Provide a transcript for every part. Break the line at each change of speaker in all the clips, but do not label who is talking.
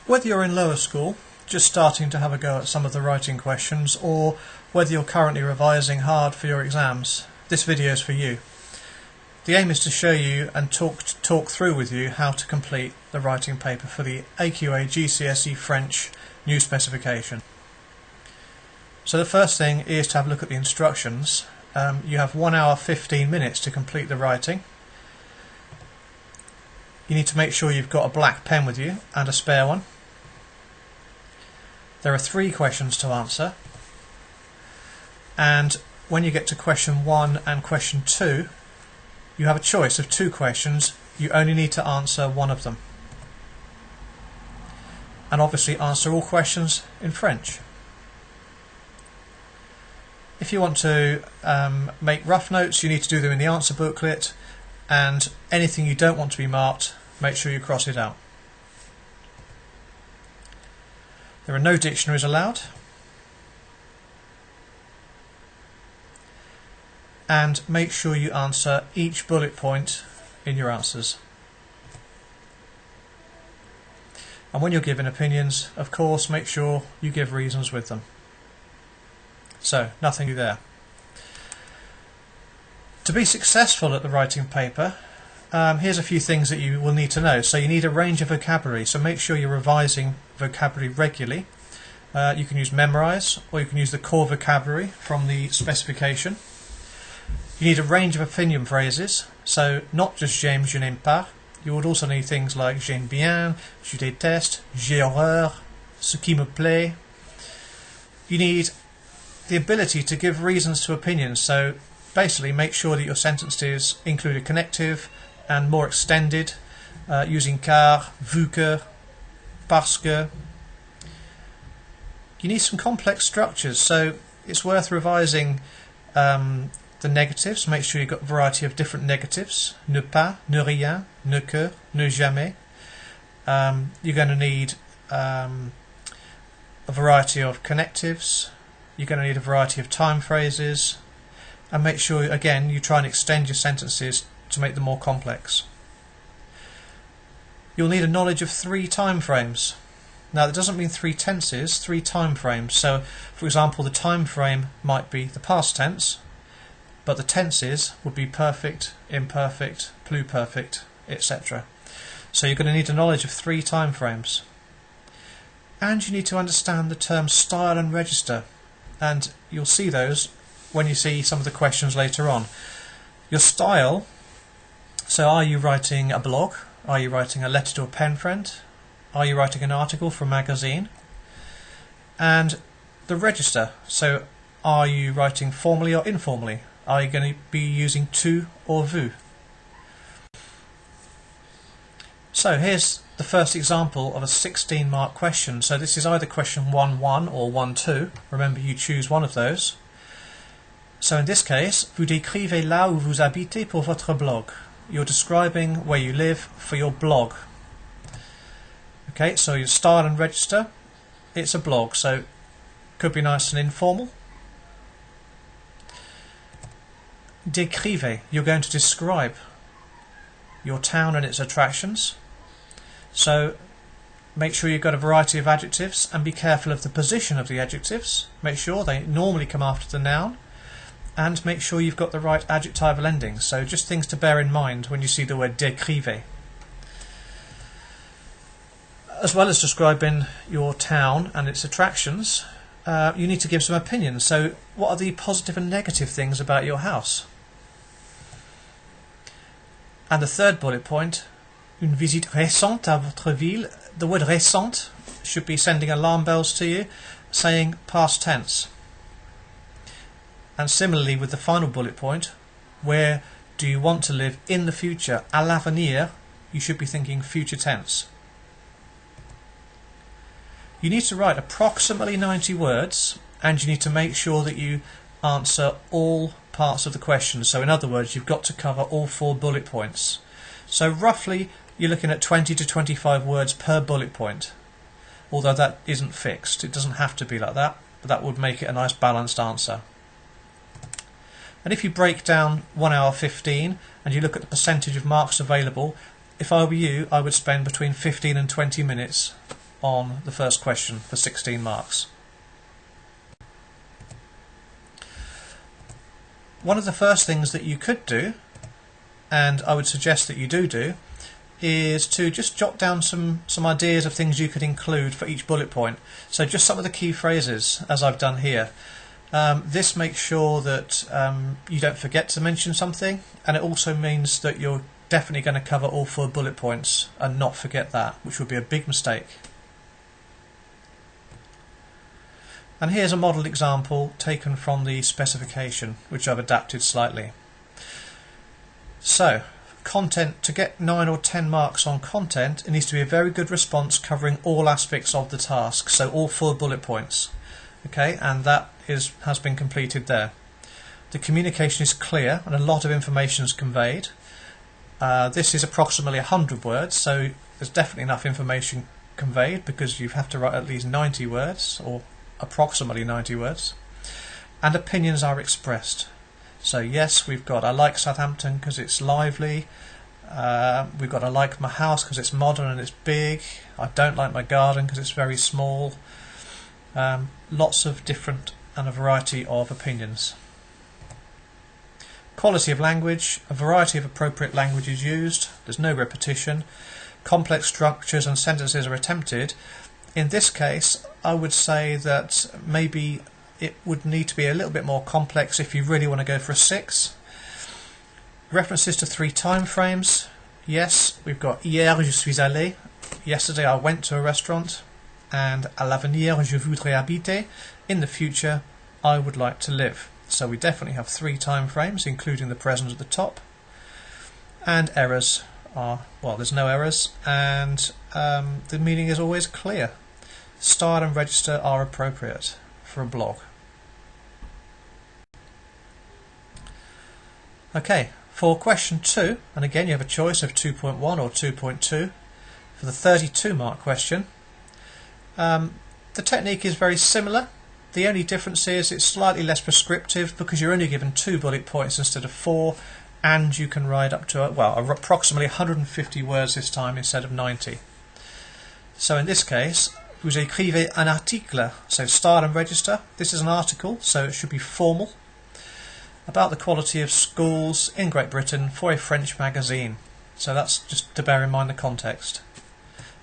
Whether you're in lower school, just starting to have a go at some of the writing questions, or whether you're currently revising hard for your exams, this video is for you. The aim is to show you and talk through with you how to complete the writing paper for the AQA GCSE French new specification. So the first thing is to have a look at the instructions. You have 1 hour 15 minutes to complete the writing. You need to make sure you've got a black pen with you and a spare one. There are 3 questions to answer, and when you get to question 1 and question 2, you have a choice of 2 questions. You only need to answer one of them, and obviously answer all questions in French. If you want to make rough notes, you need to do them in the answer booklet, and anything you don't want to be marked, make sure you cross it out. There are no dictionaries allowed, and make sure you answer each bullet point in your answers. And when you're giving opinions, of course, make sure you give reasons with them. So, nothing new there. To be successful at the writing paper, here's a few things that you will need to know. So you need a range of vocabulary, so make sure you're revising vocabulary regularly. You can use Memrise, or you can use the core vocabulary from the specification. You need a range of opinion phrases, so not just j'aime, je n'aime pas. You would also need things like j'aime bien, je déteste, j'ai horreur, ce qui me plaît. You need the ability to give reasons to opinions, so basically make sure that your sentences include a connective and more extended, using car, vu que, parce que. You need some complex structures, so it's worth revising the negatives. Make sure you've got a variety of different negatives. Ne pas, ne rien, ne que, ne jamais. You're going to need a variety of connectives. You're going to need a variety of time phrases. And make sure, again, you try and extend your sentences to make them more complex. You'll need a knowledge of 3 time frames. Now that doesn't mean 3 tenses, 3 time frames. So for example, the time frame might be the past tense, but the tenses would be perfect, imperfect, pluperfect, etc. So you're going to need a knowledge of 3 time frames. And you need to understand the terms style and register, and you'll see those when you see some of the questions later on. Your style, so are you writing a blog? Are you writing a letter to a pen friend? Are you writing an article for a magazine? And the register, so are you writing formally or informally? Are you going to be using tu or vous? So here's the first example of a 16-mark question. So this is either question 1-1 or 1-2. Remember, you choose one of those. So in this case, vous décrivez là où vous habitez pour votre blog. You're describing where you live for your blog. Okay, so your style and register, it's a blog, so could be nice and informal. Décrivez, you're going to describe your town and its attractions. So make sure you've got a variety of adjectives and be careful of the position of the adjectives. Make sure they normally come after the noun. And make sure you've got the right adjectival endings. So just things to bear in mind when you see the word décrivez. As well as describing your town and its attractions, you need to give some opinions. So what are the positive and negative things about your house? And the third bullet point, une visite récente à votre ville. The word récente should be sending alarm bells to you, saying past tense. And similarly with the final bullet point, where do you want to live in the future? À l'avenir, you should be thinking future tense. You need to write approximately 90 words, and you need to make sure that you answer all parts of the question. So in other words, you've got to cover all 4 bullet points. So roughly you're looking at 20 to 25 words per bullet point, although that isn't fixed. It doesn't have to be like that, but that would make it a nice balanced answer. And if you break down 1 hour 15 and you look at the percentage of marks available, if I were you, I would spend between 15 and 20 minutes on the first question for 16 marks. One of the first things that you could do, and I would suggest that you do, is to just jot down some ideas of things you could include for each bullet point. So just some of the key phrases, as I've done here. This makes sure that you don't forget to mention something, and it also means that you're definitely going to cover all 4 bullet points and not forget that, which would be a big mistake. And here's a model example taken from the specification, which I've adapted slightly. So, content, to get 9 or 10 marks on content, it needs to be a very good response covering all aspects of the task, so all 4 bullet points. Okay, and that has been completed there. The communication is clear and a lot of information is conveyed. This is approximately 100 words, so there's definitely enough information conveyed because you have to write at least 90 words, or approximately 90 words, and opinions are expressed. So yes, we've got I like Southampton because it's lively, we've got I like my house because it's modern and it's big, I don't like my garden because it's very small. Lots of different and a variety of opinions. Quality of language, a variety of appropriate language is used, there's no repetition, complex structures and sentences are attempted. In this case, I would say that maybe it would need to be a little bit more complex if you really want to go for a 6. References to 3 time frames. Yes, we've got hier je suis allé, yesterday I went to a restaurant, and à l'avenir je voudrais habiter, in the future I would like to live. So we definitely have 3 time frames, including the present at the top. And errors are, well, there's no errors, and the meaning is always clear. Style and register are appropriate for a blog. Okay, for question 2, and again you have a choice of 2.1 or 2.2 for the 32 mark question. The technique is very similar. The only difference is it's slightly less prescriptive because you're only given 2 bullet points instead of 4, and you can write up to, well, approximately 150 words this time instead of 90. So in this case, vous écrivez un article, so style and register. This is an article, so it should be formal, about the quality of schools in Great Britain for a French magazine. So that's just to bear in mind the context.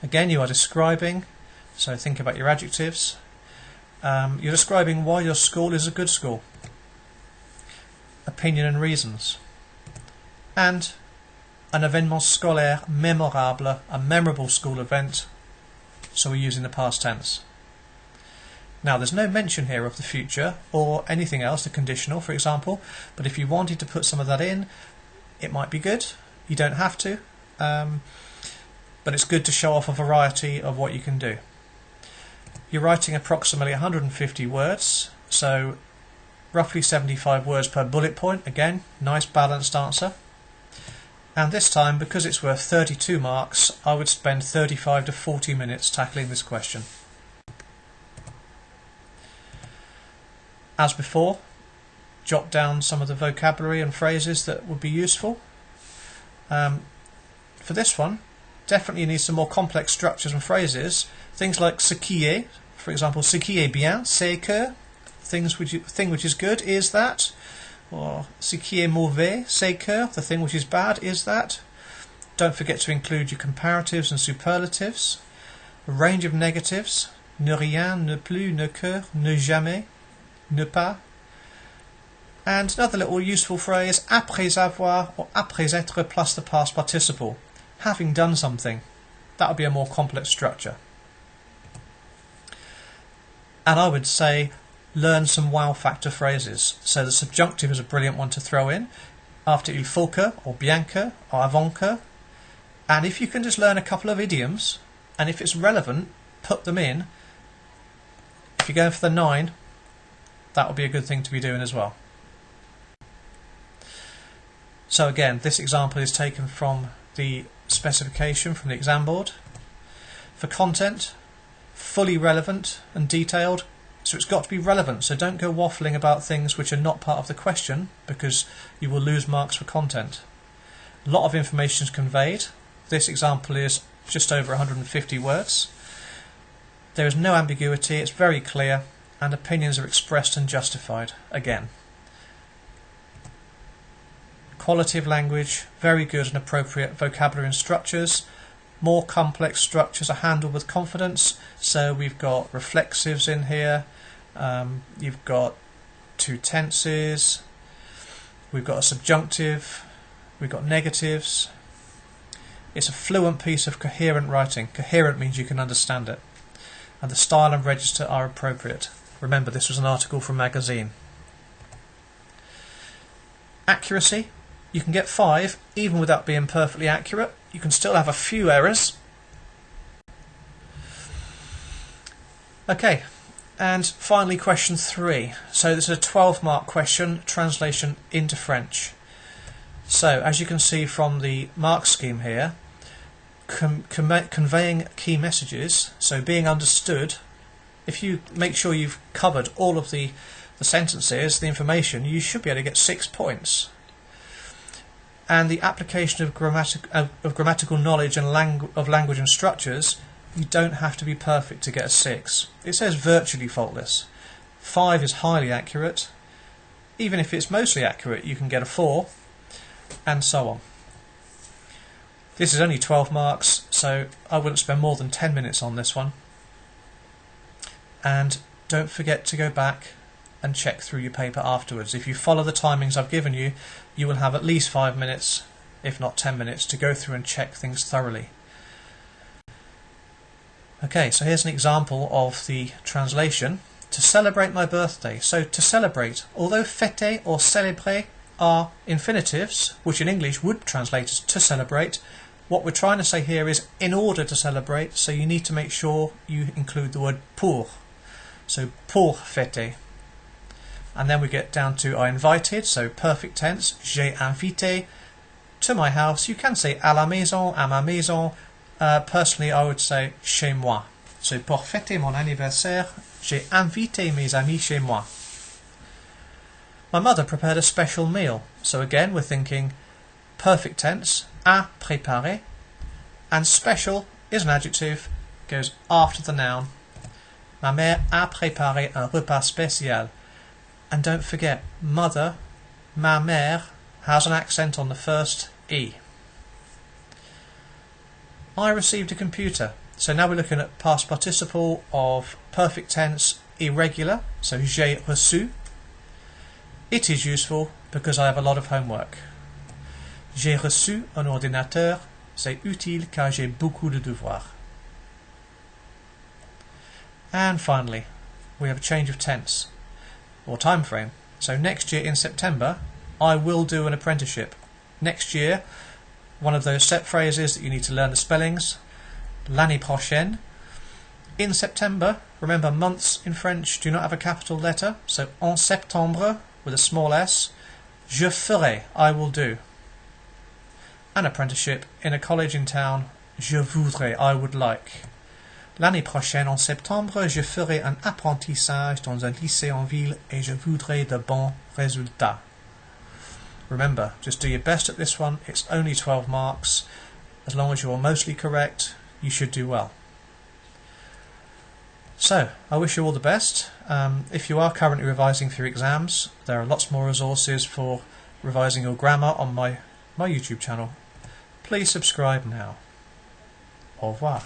Again, you are describing, so think about your adjectives. You're describing why your school is a good school. Opinion and reasons. And un événement scolaire mémorable, a memorable school event, so we're using the past tense. Now there's no mention here of the future or anything else, the conditional for example, but if you wanted to put some of that in, it might be good. You don't have to, but it's good to show off a variety of what you can do. You're writing approximately 150 words, so roughly 75 words per bullet point. Again, nice balanced answer. And this time, because it's worth 32 marks, I would spend 35 to 40 minutes tackling this question. As before, jot down some of the vocabulary and phrases that would be useful. For this one, definitely need some more complex structures and phrases. Things like ce qui est, for example, ce qui est bien, c'est que, thing which is good is that, or ce qui est mauvais, c'est que, the thing which is bad is that. Don't forget to include your comparatives and superlatives. A range of negatives, ne rien, ne plus, ne que, ne jamais, ne pas. And another little useful phrase, après avoir or après être plus the past participle. Having done something. That would be a more complex structure. And I would say learn some wow factor phrases. So the subjunctive is a brilliant one to throw in after il faut que or bien que or avant que. And if you can just learn a couple of idioms, and if it's relevant, put them in. If you're going for the 9, that would be a good thing to be doing as well. So again, this example is taken from the specification from the exam board. For content, fully relevant and detailed, so it's got to be relevant, so don't go waffling about things which are not part of the question because you will lose marks for content. A lot of information is conveyed. This example is just over 150 words. There is no ambiguity, it's very clear, and opinions are expressed and justified again. Quality of language, very good and appropriate vocabulary and structures. More complex structures are handled with confidence, so we've got reflexives in here, you've got two tenses, we've got a subjunctive, we've got negatives. It's a fluent piece of coherent writing. Coherent means you can understand it. And the style and register are appropriate. Remember, this was an article from a magazine. Accuracy. You can get 5 even without being perfectly accurate. You can still have a few errors. Okay, and finally question 3. So this is a 12-mark question, translation into French. So as you can see from the mark scheme here, conveying key messages, so being understood, if you make sure you've covered all of the sentences, the information, you should be able to get 6 points. And the application of grammatical knowledge and language and structures, you don't have to be perfect to get a 6. It says virtually faultless. 5 is highly accurate. Even if it's mostly accurate, you can get a 4, and so on. This is only 12 marks, so I wouldn't spend more than 10 minutes on this one. And don't forget to go back and check through your paper afterwards. If you follow the timings I've given you, you will have at least 5 minutes, if not 10 minutes, to go through and check things thoroughly. Okay, so here's an example of the translation. To celebrate my birthday. So to celebrate, although fêter or célébrer are infinitives, which in English would translate as to celebrate, what we're trying to say here is in order to celebrate, so you need to make sure you include the word pour. So pour fêter. And then we get down to I invited, so perfect tense, j'ai invité, to my house. You can say à la maison, à ma maison. Personally, I would say chez moi. So pour fêter mon anniversaire, j'ai invité mes amis chez moi. My mother prepared a special meal. So again, we're thinking perfect tense, à préparer, and special is an adjective, goes after the noun. Ma mère a préparé un repas spécial. And don't forget, mother, ma mère, has an accent on the first E. I received a computer. So now we're looking at past participle of perfect tense irregular. So j'ai reçu. It is useful because I have a lot of homework. J'ai reçu un ordinateur. C'est utile car j'ai beaucoup de devoirs. And finally, we have a change of tense or time frame. So next year in September, I will do an apprenticeship. Next year, one of those set phrases that you need to learn the spellings. L'année prochaine. In September, remember months in French do not have a capital letter, so en septembre with a small s. Je ferai, I will do. An apprenticeship in a college in town. Je voudrais, I would like. L'année prochaine, en septembre, je ferai un apprentissage dans un lycée en ville et je voudrais de bons résultats. Remember, just do your best at this one. It's only 12 marks. As long as you're mostly correct, you should do well. So, I wish you all the best. If you are currently revising for your exams, there are lots more resources for revising your grammar on my YouTube channel. Please subscribe now. Au revoir.